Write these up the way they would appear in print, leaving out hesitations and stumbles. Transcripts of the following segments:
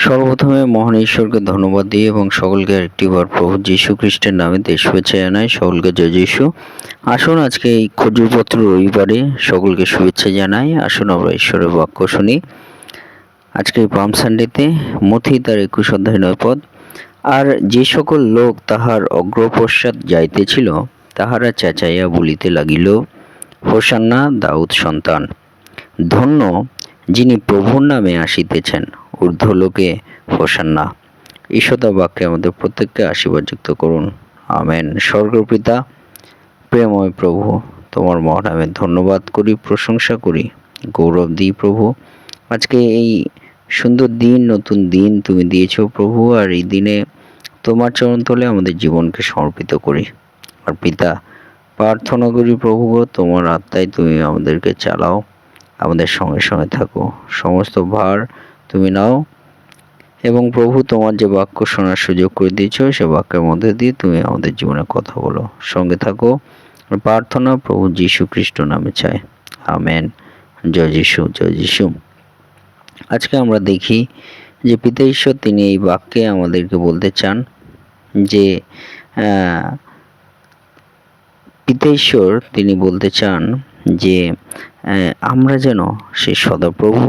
সর্বপ্রথমে মহান ঈশ্বরকে ধন্যবাদ দিই এবং সকলকে আরেকটিবার প্রভু যীশু খ্রিস্টের নামে শুভেচ্ছা জানাই। সকলকে জয় যীশু। আসুন আজকে এই খজুরপত্র রবিবারে সকলকে শুভেচ্ছা জানাই। আসুন আমরা ঈশ্বরের বাক্য শুনি। আজকে পাম সানডেতে মথি তার 21 অধ্যায় 9 পদ। আর যে সকল লোক তাহার অগ্রপশ্চাৎ যাইতেছিল তাহারা চেঁচাইয়া বলিতে লাগিল, হোসান্না দাউদ সন্তান, ধন্য যিনি প্রভুর নামে আসিতেছেন, ঊর্ধ্বলোকে হোসান্না। ঈশ্বর বাক্যে আমাদের প্রত্যেককে আশীর্বাদযুক্ত করুন, আমেন। স্বর্গপিতা প্রেমময় প্রভু, তোমার মহানামে ধন্যবাদ করি, প্রশংসা করি, গৌরব দিই প্রভু। আজকে এই সুন্দর দিন, নতুন দিন তুমি দিয়েছো প্রভু, আর এই দিনে তোমার চরণতলে আমাদের জীবনকে সমর্পিত করি। আর পিতা, প্রার্থনা করি প্রভু, তোমার আত্মায় তুমি আমাদেরকে চালাও, আমাদের সঙ্গে সঙ্গে থাকো, সমস্ত ভার তুমি নাও, এবং প্রভু তোমার যে বাক্য শোনার সুযোগ করে দিয়েছ সে বাক্যের মধ্যে দিয়ে তুমি আমাদের জীবনে কথা বলো, সঙ্গে থাকো। প্রার্থনা প্রভু যীশু খ্রিস্ট নামে চাই, আমেন। জয় যীশু, জয় যীশু। আজকে আমরা দেখি যে পিতা ঈশ্বর তিনি এই বাক্যে আমাদেরকে বলতে চান যে পিতা ঈশ্বর তিনি বলতে চান যে আমরা যেন সেই সদাপ্রভু,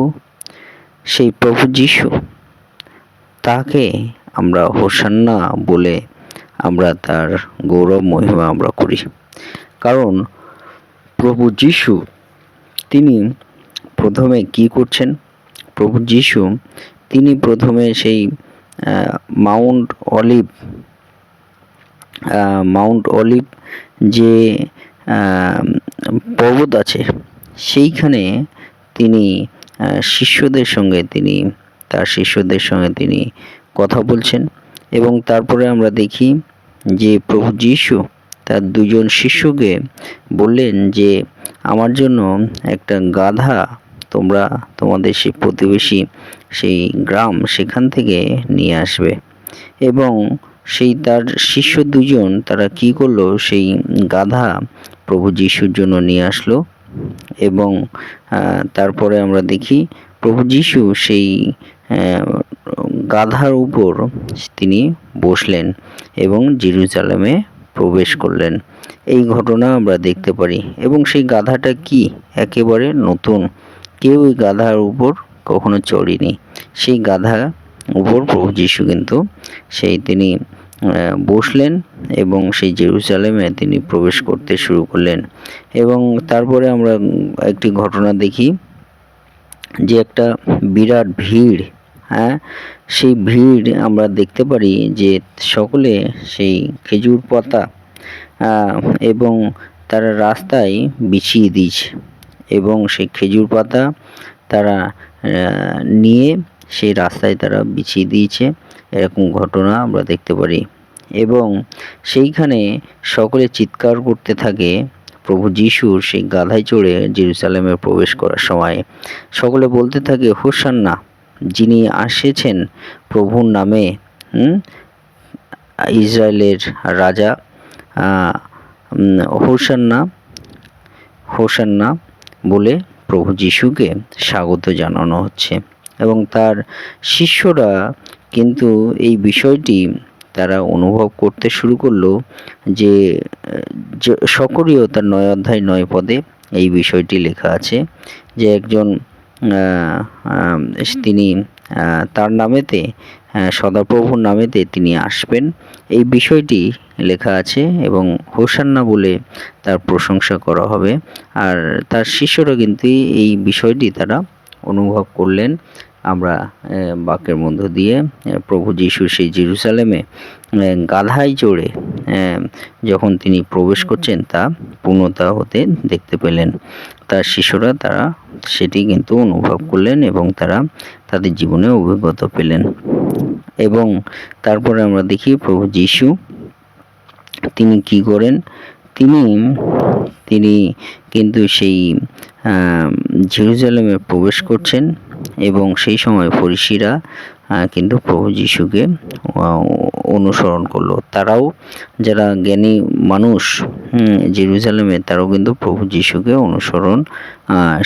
সেই প্রভু যীশু, তাকে আমরা হোসান্না বলে আমরা তার গৌরব মহিমা আমরা করি। কারণ প্রভু যীশু তিনি প্রথমে কি করছেন? প্রভু যীশু তিনি প্রথমে সেই মাউন্ট অলিভ যে পর্বত আছে সেইখানে তিনি তার শিষ্যদের সঙ্গে তিনি কথা বলছেন। এবং তারপরে আমরা দেখি যে প্রভু যীশু তার দুজন শিষ্যকে বললেন যে আমার জন্য একটা গাধা তোমরা তোমাদের সেই প্রতিবেশী সেই গ্রাম সেখান থেকে নিয়ে আসবে। এবং সেই তার শিষ্য দুজন তারা কি করলো, সেই গাধা প্রভু যীশুর জন্য নিয়ে আসলো। এবং তারপরে আমরা দেখি প্রভু যীশু সেই গাধার উপর তিনি বসলেন এবং জেরুজালেমে প্রবেশ করলেন। এই ঘটনা আমরা দেখতে পারি। এবং সেই গাধাটা কি একেবারে নতুন, কেউ ওই গাধার উপর কখনো চড়েনি। সেই গাধা উপর প্রভু যীশু কিন্তু তিনি বসলেন এবং সেই জেরুজালেমে তিনি প্রবেশ করতে শুরু করলেন। এবং তারপরে আমরা একটি ঘটনা দেখি যে একটা বিরাট ভিড়, সেই ভিড় আমরা দেখতে পারি যে সকলে সেই খেজুর পাতা এবং তারা রাস্তায় বিছিয়ে দিয়েছে এবং সেই খেজুর পাতা তারা নিয়ে সেই রাস্তায় তারা বিছিয়ে দিয়েছে, এরকম ঘটনা আমরা দেখতে পারি। এবং সেইখানে সকলে চিৎকার করতে থাকে প্রভু যীশুর সেই গাধায় চড়ে জেরুজালেমে প্রবেশ করার সময়। সকলে বলতে থাকে, হোসান্না, যিনি আসেছেন প্রভুর নামে, ইসরায়েলের রাজা, হোসান্না, হোসান্না বলে প্রভু যীশুকে স্বাগত জানানো হচ্ছে। এবং তার শিষ্যরা কিন্তু এই বিষয়টি তারা অনুভব করতে শুরু করলো যে সকরীয় তার 9 অধ্যায় 9 পদে এই বিষয়টি লেখা আছে যে একজন তিনি তার নামেতে, সদাপ্রভুর নামেতে তিনি আসবেন, এই বিষয়টি লেখা আছে এবং হোসান্না বলে তার প্রশংসা করা হবে। আর তার শিষ্যরা কিন্তু এই বিষয়টি তারা অনুভব করলেন। আমরা বাক্যের মধ্য দিয়ে প্রভু যীশু সেই জেরুজালেমে গাধায় চড়ে যখন তিনি প্রবেশ করছেন তা পূর্ণতা হতে দেখতে পেলেন। তার শিষ্যরা তারা সেটি কিন্তু অনুভব করলেন এবং তারা তাদের জীবনে অভিজ্ঞতা পেলেন। এবং তারপরে আমরা দেখি প্রভু যীশু তিনি কি করেন, তিনি কিন্তু সেই জেরুজালেমে প্রবেশ করছেন। এবং সেই সময় ফরিসিরা কিন্তু প্রভু যীশুকে অনুসরণ করলো। তারাও যারা জ্ঞানী মানুষ জেরুজালেমে, তারাও কিন্তু প্রভু যীশুকে অনুসরণ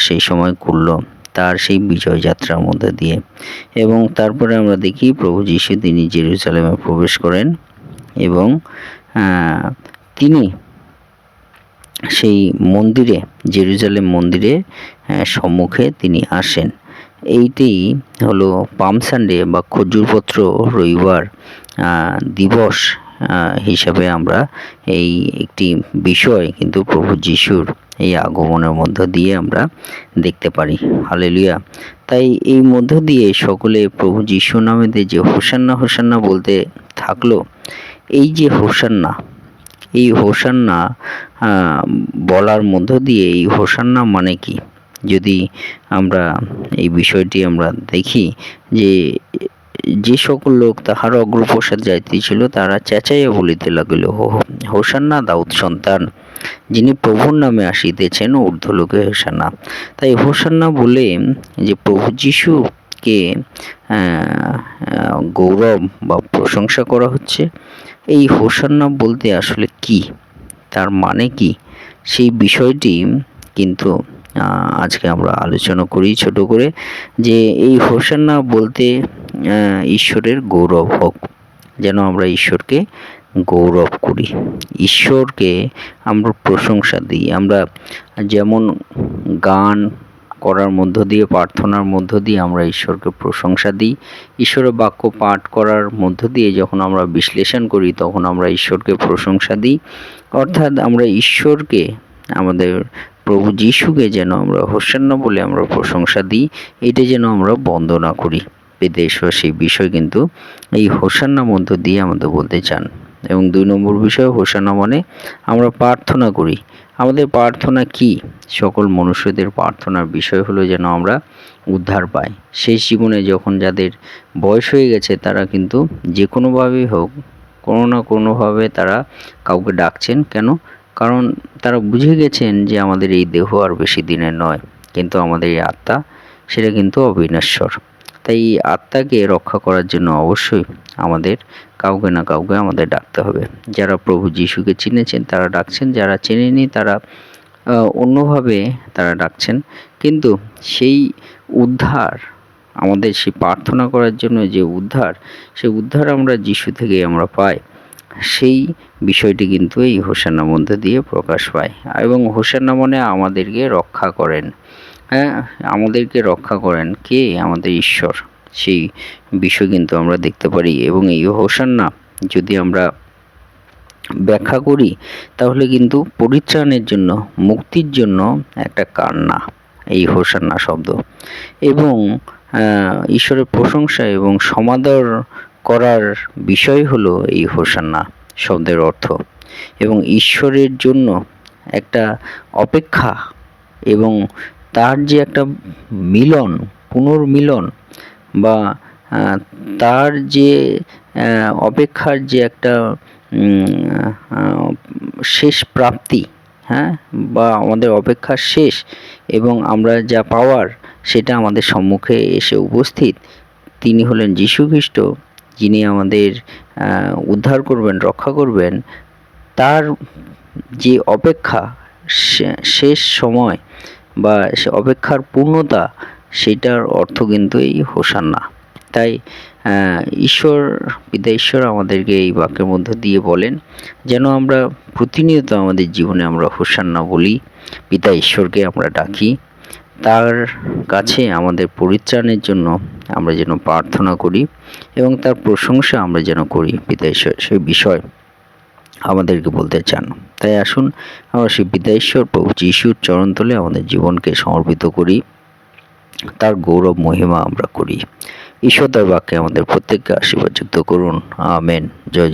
সেই সময় করলো। তার সেই বিজয় যাত্রার মধ্যে দিয়ে। এবং তারপরে আমরা দেখি প্রভু যীশু তিনি জেরুজালেমে প্রবেশ করেন এবং তিনি সেই মন্দিরে, জেরুজালেম মন্দিরে সম্মুখে তিনি আসেন। এইটি হলো পাম সানডে বা খজুরপত্র রবিবার দিবস হিসাবে আমরা এই একটি বিষয় কিন্তু প্রভু যিশুর এই আগমনের মধ্য দিয়ে আমরা দেখতে পারি। হালেলুয়া। তাই এই মধ্য দিয়ে সকলে প্রভু যিশু নামেতে যে হোসান্না হোসান্না বলতে থাকলো, এই যে হোসান্না, এই হোসান্না বলার মধ্য দিয়ে এই হোসান্না মানে কি, যদি আমরা এই বিষয়টি আমরা দেখি যে সকল লোক তাহার অগ্রপশ্চাৎ যাইতেছিল তারা চেঁচাইয়া বলিতে লাগিল, হোসান্না দাউদ সন্তান, যিনি প্রভুর নামে আসিতেছেন ঊর্ধ্বলোকে হোসান্না। তাই হোসান্না বলে যে প্রভু যিশুকে গৌরব বা প্রশংসা করা হচ্ছে। এই হোসান্না বলতে আসলে কি, তার মানে কি, সেই বিষয়টি কিন্তু আজকে আমরা আলোচনা করি ছোট করে, যে এই হোসান্না বলতে ঈশ্বরের গৌরব হোক, যেন আমরা ঈশ্বরকে গৌরব করি, ঈশ্বরকে আমরা প্রশংসা দিই। আমরা যেমন গান করার মধ্য দিয়ে, প্রার্থনার মধ্য দিয়ে আমরা ঈশ্বরকে প্রশংসা দিই, ঈশ্বরের বাক্য পাঠ করার মধ্য দিয়ে যখন আমরা বিশ্লেষণ করি তখন আমরা ঈশ্বরকে প্রশংসা দিই। অর্থাৎ আমরা ঈশ্বরকে, আমাদের প্রভু যিশুকে যেন আমরা হোসান্না বলে আমরা প্রশংসা দিই, এটা যেন আমরা বন্দনা করি। বেদেশ্বর সেই বিষয় কিন্তু এই হোসান্না মধ্য দিয়ে আমাদের বলতে চান। এবং 2 নম্বর বিষয়, হোসান্না মানে আমরা প্রার্থনা করি। আমাদের প্রার্থনা কি? সকল মনুষ্যদের প্রার্থনার বিষয় হলো যেন আমরা উদ্ধার পাই। শেষ জীবনে যখন যাদের বয়স হয়ে গেছে তারা কিন্তু যে কোনোভাবেই হোক, কোনো না কোনোভাবে তারা কাউকে ডাকছেন। কেন? কারণ তারা বুঝে গেছেন যে আমাদের এই দেহ আর বেশি দিনের নয়, কিন্তু আমাদের এই আত্মা সেটা কিন্তু অবিনশ্বর। তাই এই আত্মাকে রক্ষা করার জন্য অবশ্যই আমাদের কাউকে না কাউকে আমাদের ডাকতে হবে। যারা প্রভু যিশুকে চিনেছেন তারা ডাকছেন, যারা চেনেনি তারা অন্যভাবে তারা ডাকছেন। কিন্তু সেই উদ্ধার, আমাদের সেই প্রার্থনা করার জন্য যে উদ্ধার, সেই উদ্ধার আমরা যিশু থেকে আমরা পাই। সেই বিষয়টি কিন্তু এই হোসান্নার মধ্যে দিয়ে প্রকাশ পায়। এবং হোসান্না মানে আমাদেরকে রক্ষা করেন। হ্যাঁ, আমাদেরকে রক্ষা করেন কে? আমাদের ঈশ্বর। সেই বিষয় কিন্তু আমরা দেখতে পারি। এবং এই হোসান্না যদি আমরা ব্যাখ্যা করি তাহলে কিন্তু পরিত্রাণের জন্য, মুক্তির জন্য একটা কান্না এই হোসান্না শব্দ। এবং ঈশ্বরের প্রশংসা এবং সমাদর করার বিষয় হলো এই হোসান্না শব্দের অর্থ। এবং ঈশ্বরের জন্য একটা অপেক্ষা এবং তার যে একটা মিলন, পুনর্মিলন, বা তার যে অপেক্ষার যে একটা শেষ প্রাপ্তি, হ্যাঁ, বা আমাদের অপেক্ষা শেষ এবং আমরা যা পাওয়ার সেটা আমাদের সম্মুখে এসে উপস্থিত। তিনি হলেন যীশু খ্রিস্ট, যিনি আমাদের উদ্ধার করবেন, রক্ষা করবেন। তার যে অপেক্ষা, শেষ সময় বা সে অপেক্ষার পূর্ণতা, সেটার অর্থ কিন্তু এই হোসান্না। তাই ঈশ্বর, পিতা ঈশ্বর আমাদেরকে এই বাক্যের মধ্য দিয়ে বলেন যেন আমরা প্রতিনিয়ত আমাদের জীবনে আমরা হোসান্না বলি, পিতা ঈশ্বরকে আমরা ডাকি, তার কাছে আমাদের পরিত্রাণের জন্য আমরা যেন প্রার্থনা করি এবং তার প্রশংসা আমরা যেন করি। পিতা ঈশ্বর সেই বিষয় আমাদেরকে বলতে চান। তাই আসুন আমরা সেই পিতা ঈশ্বর প্রভু যিশুর চরণতলে আমাদের জীবনকে সমর্পিত করি, তার গৌরব মহিমা আমরা করি। ঈশ্বর তার বাক্যে আমাদের প্রত্যেককে আশীর্বাদ যুক্ত করুন। আমেন। জয়।